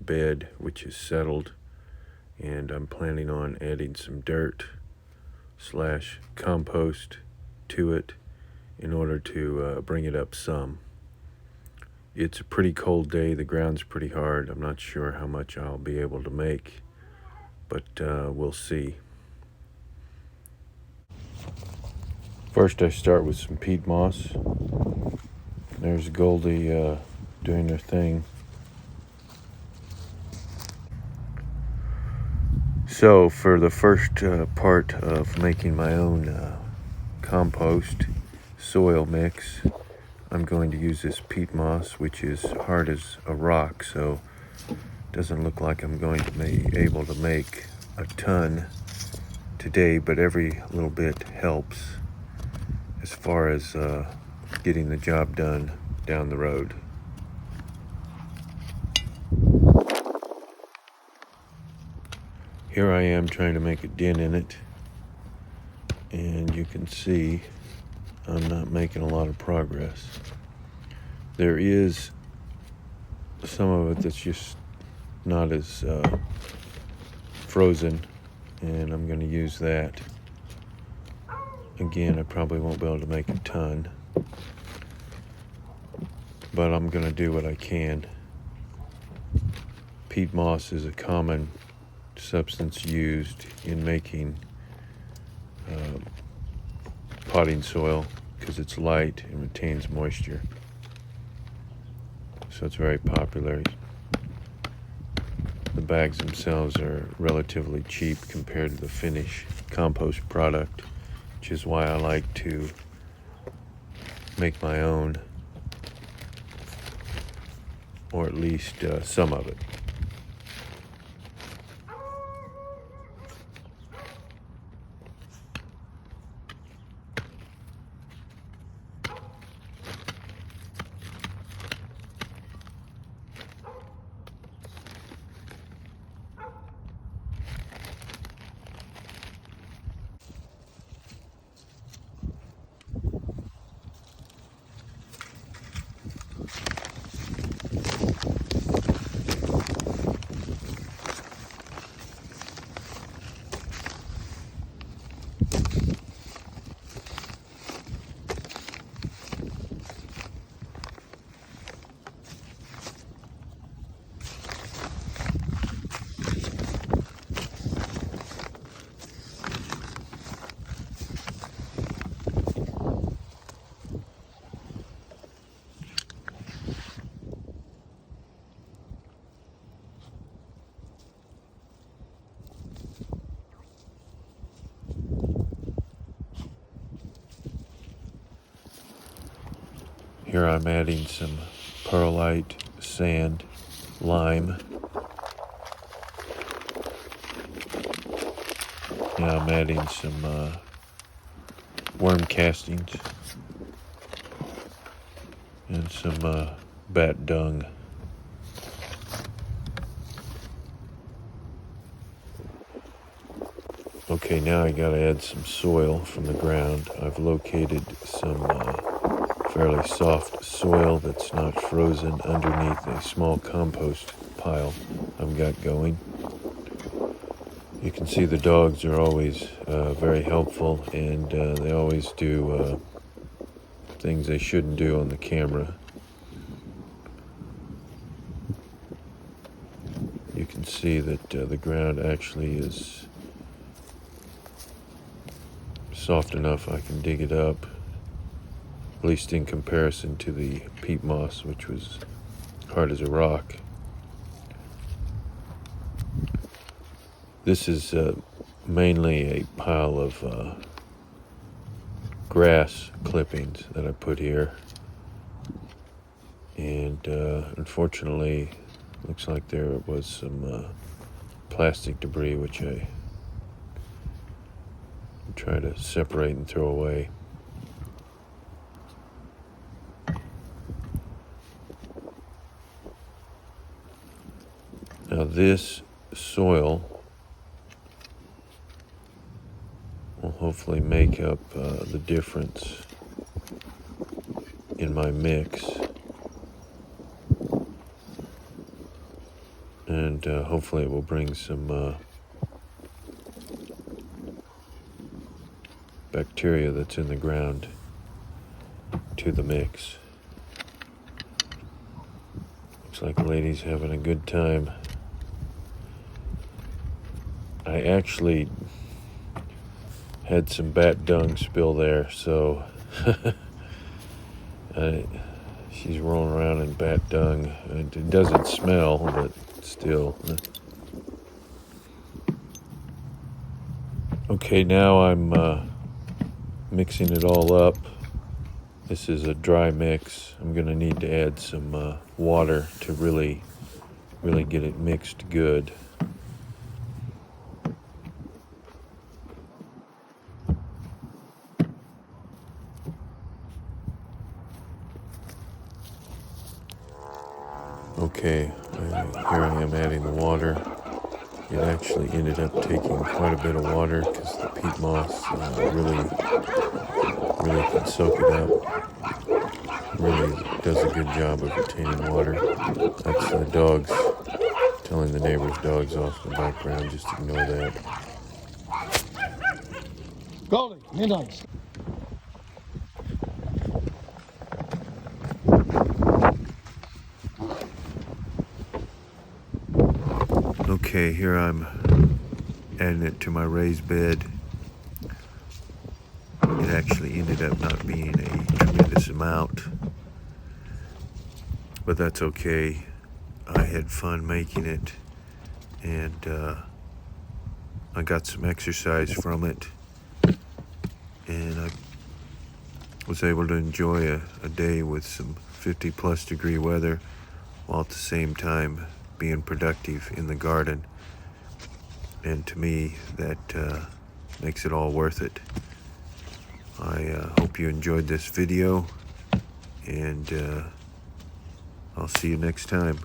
bed which is settled, and I'm planning on adding some dirt / compost to it in order to bring it up some. It's a pretty cold day, the ground's pretty hard. I'm not sure how much I'll be able to make, but we'll see. First I start with some peat moss. There's Goldie doing her thing. So for the first part of making my own compost soil mix, I'm going to use this peat moss, which is hard as a rock, so it doesn't look like I'm going to be able to make a ton today, but every little bit helps as far as getting the job done down the road. Here I am trying to make a dent in it, and you can see I'm not making a lot of progress. There is some of it that's just not as frozen, and I'm going to use that. Again, I probably won't be able to make a ton, but I'm going to do what I can. Peat moss is a common substance used in making potting soil because it's light and retains moisture. So it's very popular. The bags themselves are relatively cheap compared to the finished compost product, which is why I like to make my own, or at least some of it. Here I'm adding some perlite, sand, lime. Now I'm adding some worm castings and some bat dung. Okay, now I gotta add some soil from the ground. I've located some fairly soft soil that's not frozen underneath a small compost pile I've got going. You can see the dogs are always very helpful, and they always do things they shouldn't do on the camera. You can see that the ground actually is soft enough I can dig it up, at least in comparison to the peat moss, which was hard as a rock. This is mainly a pile of grass clippings that I put here, and unfortunately looks like there was some plastic debris which I try to separate and throw away. Now this soil will hopefully make up the difference in my mix. and hopefully it will bring some bacteria that's in the ground to the mix. Looks like the lady's having a good time. I actually had some bat dung spill there, so she's rolling around in bat dung. It doesn't smell, but still. Okay, now I'm mixing it all up. This is a dry mix. I'm gonna need to add some water to really get it mixed good. Okay, here I am adding the water. It actually ended up taking quite a bit of water because the peat moss really can soak it up. Really does a good job of retaining water. That's the dogs telling the neighbor's dogs off in the background. Just ignore that. Goldie, midnight. Okay, here I'm adding it to my raised bed. It actually ended up not being a tremendous amount, but that's okay. I had fun making it, and I got some exercise from it, and I was able to enjoy a day with some 50+ degree weather, while at the same time being productive in the garden. And to me, that makes it all worth it. I hope you enjoyed this video, and I'll see you next time.